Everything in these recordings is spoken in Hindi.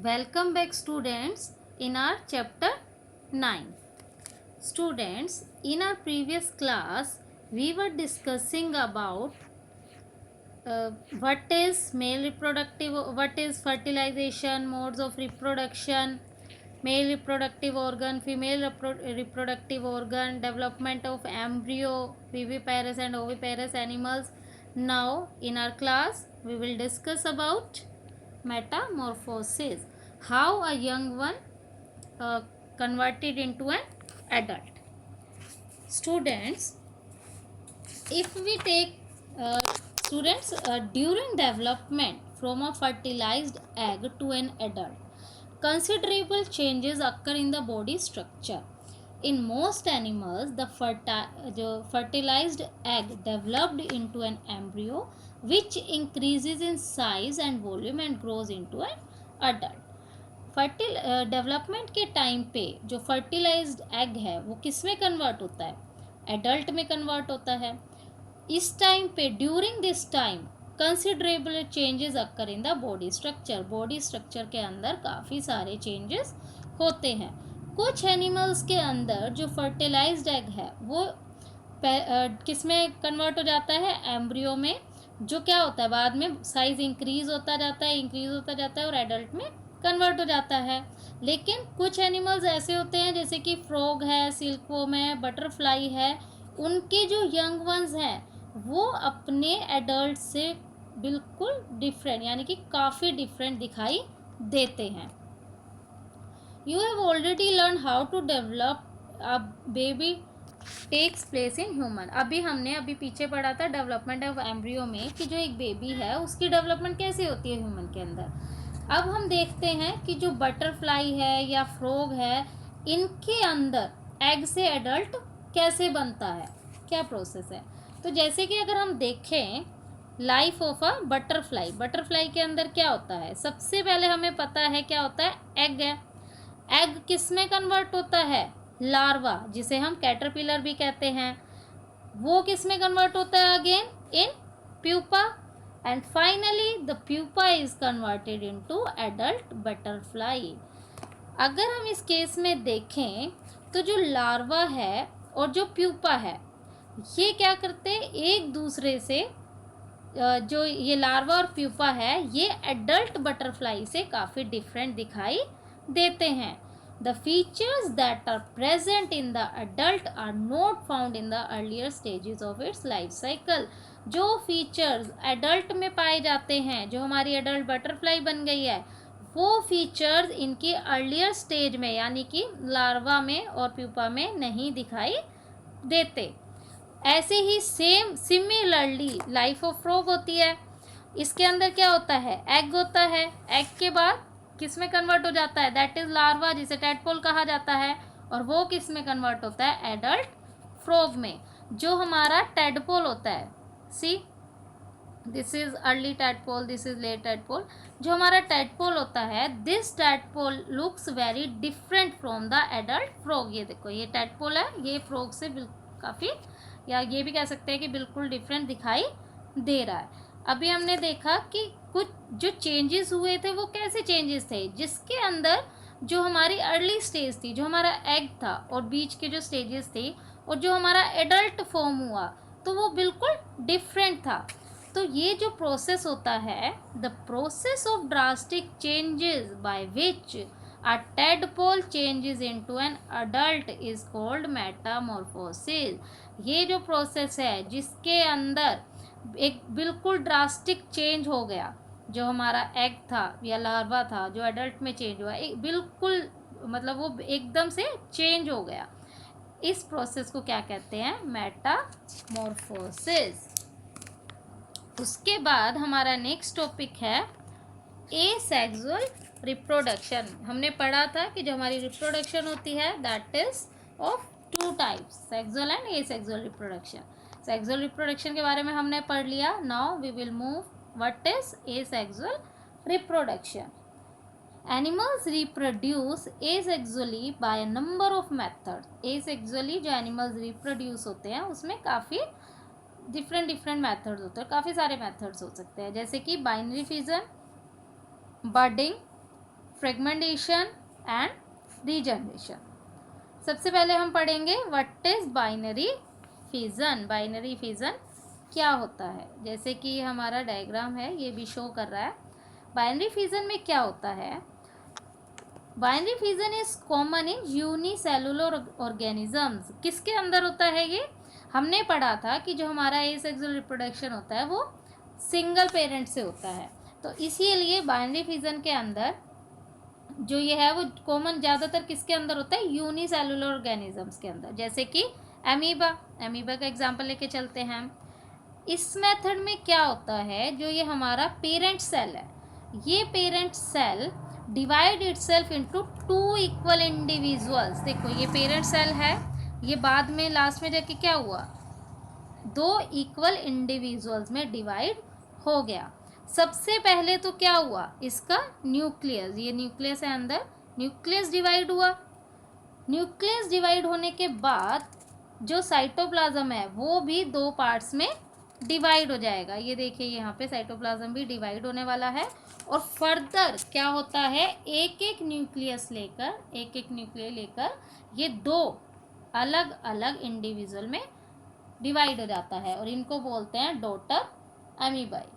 Welcome back students in our chapter 9. Students, in our previous class we were discussing about what is what is fertilization, modes of reproduction, male reproductive organ, female reproductive organ, development of embryo, viviparous and oviparous animals. Now in our class we will discuss about metamorphosis, how a young one uh, converted into an adult. Students, if we take uh, students during development from a fertilized egg to an adult, considerable changes occur in the body structure. In most animals, the fertilized egg developed into an embryo which increases in size and volume and grows into an adult. Development के टाइम पे जो फर्टिलाइज्ड एग है वो किस में कन्वर्ट होता है? एडल्ट में कन्वर्ट होता है. इस टाइम पे during this time considerable changes occur in the body structure के अंदर काफ़ी सारे चेंजेस होते हैं. कुछ एनिमल्स के अंदर जो फर्टिलाइज्ड एग है वो किस में कन्वर्ट हो जाता है? एम्ब्रियो में, जो क्या होता है बाद में साइज इंक्रीज होता जाता है और एडल्ट में कन्वर्ट हो जाता है. लेकिन कुछ एनिमल्स ऐसे होते हैं जैसे कि फ्रॉग है, सिल्कवॉर्म है, बटरफ्लाई है, उनके जो यंग वंस हैं वो अपने एडल्ट से बिल्कुल डिफरेंट यानी कि काफ़ी डिफरेंट दिखाई देते हैं. You have already learn how to develop a baby takes place in human. अभी पीछे पढ़ा था डेवलपमेंट ऑफ एम्ब्रियो में कि जो एक बेबी है उसकी डेवलपमेंट कैसे होती है ह्यूमन के अंदर. अब हम देखते हैं कि जो बटरफ्लाई है या फ्रॉग है, इनके अंदर एग से एडल्ट कैसे बनता है, क्या प्रोसेस है. तो जैसे कि अगर हम देखें लाइफ ऑफ अ बटरफ्लाई के अंदर क्या होता है, सबसे पहले हमें पता है क्या होता है, एग है. एग किस में कन्वर्ट होता है? लार्वा, जिसे हम कैटरपिलर भी कहते हैं, वो किस में कन्वर्ट होता है? Again in pupa. And finally the pupa is converted into adult butterfly. अगर हम इस केस में देखें तो जो लार्वा है और जो प्यूपा है ये क्या करते हैं, एक दूसरे से जो ये लार्वा और प्यूपा है ये एडल्ट बटरफ्लाई से काफ़ी डिफरेंट दिखाई देते हैं. The features that are present in the adult are not found in the earlier stages of its life cycle. जो फीचर्स एडल्ट में पाए जाते हैं, जो हमारी एडल्ट बटरफ्लाई बन गई है, वो फीचर्स इनकी अर्लियर स्टेज में यानी कि लार्वा में और प्यूपा में नहीं दिखाई देते. ऐसे ही सिमिलरली लाइफ ऑफ फ्रॉग होती है. इसके अंदर क्या होता है? एग होता है. एग के बाद किस में कन्वर्ट हो जाता है? दैट इज लार्वा, जिसे टैडपोल कहा जाता है. और वो किस में कन्वर्ट होता है? एडल्ट फ्रॉग में. जो हमारा टैडपोल होता है, see this is early tadpole, this is late tadpole. जो हमारा टैडपोल होता है, this tadpole looks very different from the adult frog. ये देखो, ये टैडपोल है, ये फ्रॉग से काफ़ी, या ये भी कह सकते हैं कि बिल्कुल डिफरेंट दिखाई दे रहा है. अभी हमने देखा कि कुछ जो चेंजेस हुए थे वो कैसे चेंजेस थे, जिसके अंदर जो हमारी अर्ली स्टेज थी, जो हमारा एग था और बीच के जो स्टेजेस थे और जो हमारा एडल्ट फॉर्म हुआ, तो वो बिल्कुल डिफरेंट था. तो ये जो प्रोसेस होता है, the process of drastic changes by which a tadpole changes into an adult is called metamorphosis. ये जो प्रोसेस है जिसके अंदर एक बिल्कुल ड्रास्टिक चेंज हो गया, जो हमारा एग था या लार्वा था जो एडल्ट में चेंज हुआ, एक बिल्कुल मतलब वो एकदम से चेंज हो गया, इस प्रोसेस को क्या कहते हैं? मेटामॉर्फोसिस. उसके बाद हमारा नेक्स्ट टॉपिक है एसेक्सुअल रिप्रोडक्शन. हमने पढ़ा था कि जो हमारी रिप्रोडक्शन होती है that is of two types, sexual and asexual reproduction. Sexual reproduction के बारे में हमने पढ़ लिया. Now we will move what is asexual reproduction. Animals reproduce asexually by a number of methods. Asexually जो एनिमल्स रिप्रोड्यूस होते हैं उसमें काफ़ी डिफरेंट मेथड्स होते हैं, काफ़ी सारे मेथड्स हो सकते हैं, जैसे कि binary fission, budding, fragmentation and regeneration. सबसे पहले हम पढ़ेंगे what is binary fission. Binary fission क्या होता है, जैसे कि हमारा डायग्राम है ये भी शो कर रहा है। बाइनरी फिजन में क्या होता है, binary fission is common in unicellular organisms. किसके अंदर होता है ये, हमने पढ़ा था कि जो हमारा एसेक्सुअल रिप्रोडक्शन होता है वो सिंगल पेरेंट से होता है, तो इसीलिए बाइनरी फिजन के अंदर जो ये है वो कॉमन ज़्यादातर किसके अंदर होता है, यूनिसेलुलर ऑर्गेनिजम्स के अंदर, जैसे कि एमीबा। एमीबा का एग्जांपल लेके चलते हैं हम। इस मेथड में क्या होता है, जो ये हमारा पेरेंट सेल है, ये parent cell divide itself into two equal individuals. देखो ये पेरेंट सेल है, ये बाद में लास्ट में जाके क्या हुआ, दो इक्वल इंडिविजुअल्स में डिवाइड हो गया। सबसे पहले तो क्या हुआ, इसका न्यूक्लियस, ये न्यूक्लियस है अंदर, न्यूक्लियस डिवाइड हुआ। न्यूक्लियस डिवाइड होने के बाद जो साइटोप्लाज्म है वो भी दो पार्ट्स में डिवाइड हो जाएगा। ये देखिए यहाँ पे साइटोप्लाज्म भी डिवाइड होने वाला है। और फर्दर क्या होता है, एक एक न्यूक्लियस लेकर ये दो अलग अलग इंडिविजुअल में डिवाइड हो जाता है, और इनको बोलते हैं daughter amoebae.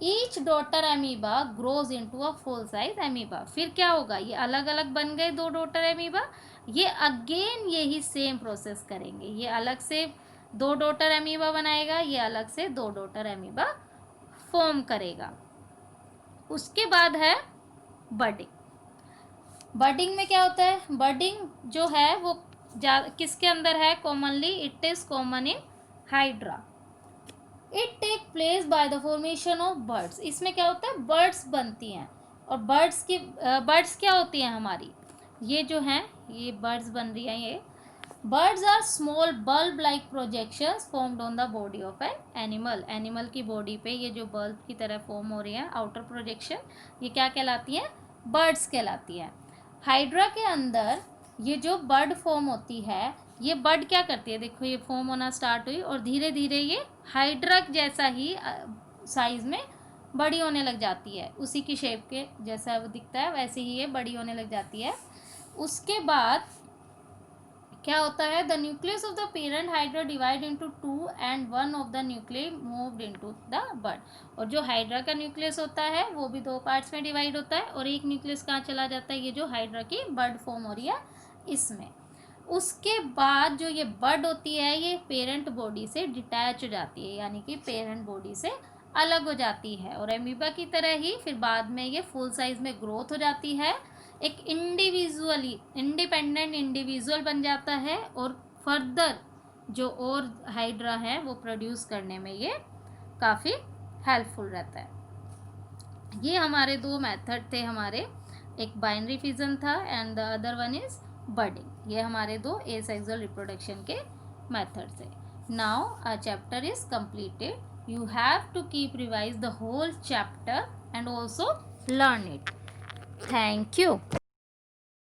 Each daughter amoeba grows into a full size amoeba. फिर क्या होगा, ये अलग अलग बन गए दो डॉटर अमीबा, ये अगेन यही सेम प्रोसेस करेंगे, ये अलग से दो डॉटर अमीबा बनाएगा, ये अलग से दो डॉटर अमीबा फॉर्म करेगा। उसके बाद है बडिंग। बडिंग में क्या होता है, बडिंग जो है वो किसके अंदर है, commonly it is common in hydra. It take place by the formation of buds. इसमें क्या होता है, बर्ड्स बनती हैं, और बर्ड्स क्या होती हैं हमारी, ये जो हैं ये बर्ड्स बन रही हैं। ये buds are small bulb like projections formed on the body of an animal. Animal की बॉडी पे ये जो बल्ब की तरह फॉर्म हो रही है आउटर प्रोजेक्शन, ये क्या कहलाती हैं, बर्ड्स कहलाती हैं। हाइड्रा के अंदर ये जो बर्ड फॉर्म होती है, ये बर्ड क्या करती है, देखो ये फॉर्म होना स्टार्ट हुई और धीरे धीरे ये हाइड्रा जैसा ही साइज में बड़ी होने लग जाती है, उसी की शेप के जैसा वो दिखता है वैसे ही ये बड़ी होने लग जाती है। उसके बाद क्या होता है, the nucleus of the parent hydra divide into two and one of the nuclei moved into the bud. और जो हाइड्रा का न्यूक्लियस होता है वो भी दो पार्ट्स में डिवाइड होता है, और एक न्यूक्लियस कहाँ चला जाता है, ये जो हाइड्रा की बर्ड फॉर्म हो रही है इसमें। उसके बाद जो ये बर्ड होती है ये पेरेंट बॉडी से डिटैच हो जाती है, यानी कि पेरेंट बॉडी से अलग हो जाती है, और एमीबा की तरह ही फिर बाद में ये फुल साइज में ग्रोथ हो जाती है, एक इंडिविजुअली इंडिपेंडेंट इंडिविजुअल बन जाता है, और फर्दर जो और हाइड्रा है वो प्रोड्यूस करने में ये काफ़ी हेल्पफुल रहता है। ये हमारे दो मेथड थे हमारे, एक बाइनरी फिजन था and the other one is budding. ये हमारे दो एसेक्सुअल रिप्रोडक्शन के मेथड थे। Now a chapter is completed, you have to keep revise the whole chapter and also learn it. Thank you.